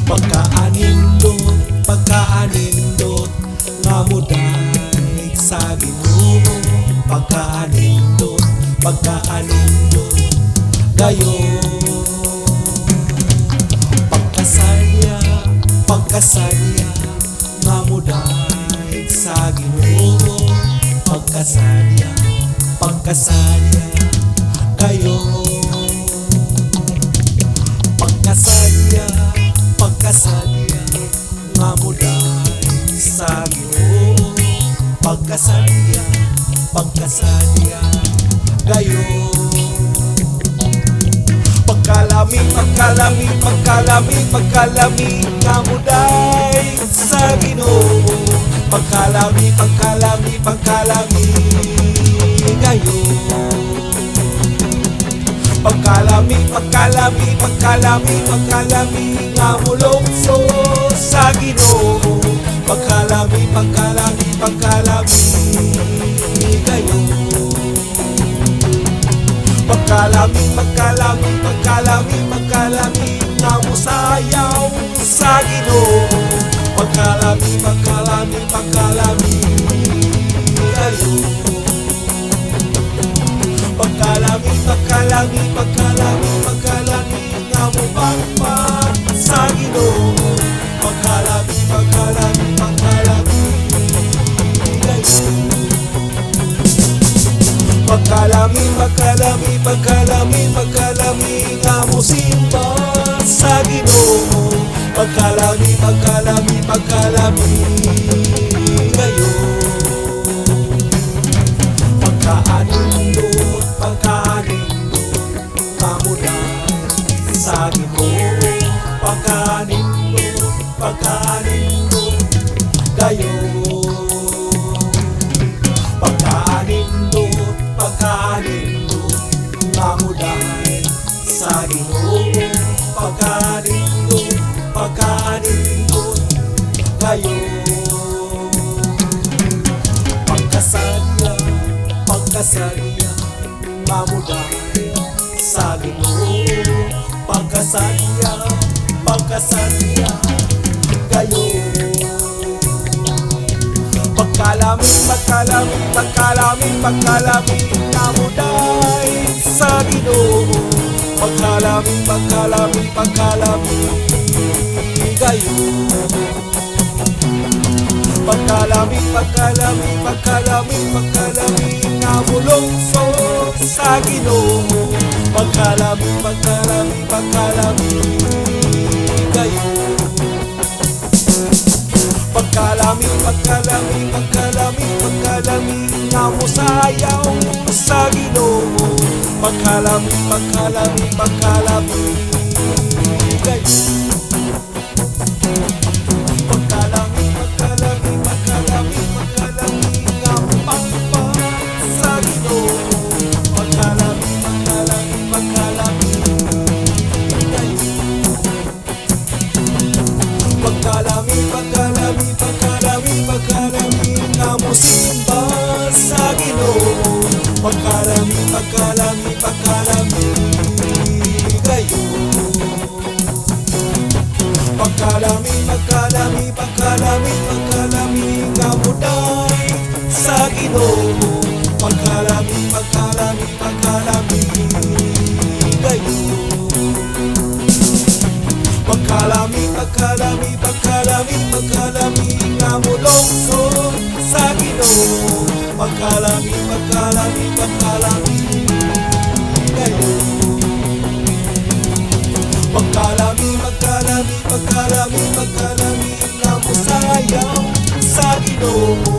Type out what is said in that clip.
Pagkaanindot nga muday sa Ginoo. Pagkaanindot gayon. Pagkasadya nga muday sa Ginoo. Pagkasadya gayon. Pagkasadya nga muday sa Ginoo. Pagkasadya gayon. Pagkalami nga muday sa Ginoo. Pagkalami gayon. Pagkalami nga mulongso sa Ginoo. Pagkalami gayon. Pagkalami nga musayaw sa Ginoo. Pagkalami gayon. Pagkalami nga mubangpag sa Ginoo. Pagkalami gayon. Pagkalami nga musimba sa Ginoo. Pagkalami gayon. Pagkaanindot nga muday sa Ginoo. Pagkaanindot gayon. Pagkaanindot nga muday sa Ginoo. Pagkaanindot gayon. Pagkasadya nga muday sa Ginoo. Pagkasadya gayon. Pagkalami nga muday sa Ginoo. Pagkalami gayon. Pagkalami nga mulongso sa Ginoo. Pagkalami gayon. Pagkalami nga musayaw sa Ginoo. Pagkalami gayon. Pagkalami nga mupangpag sa Ginoo. Pagkalami gayon. Pagkalami nga musimba sa Ginoo. Pagkalami gayon. Pagkalami nga muday sa Ginoo. Pagkalami gayon. Pagkalami nga mulongso sa Ginoo. Pagkalami gayon. Pagkalami nga musayaw sa Ginoo.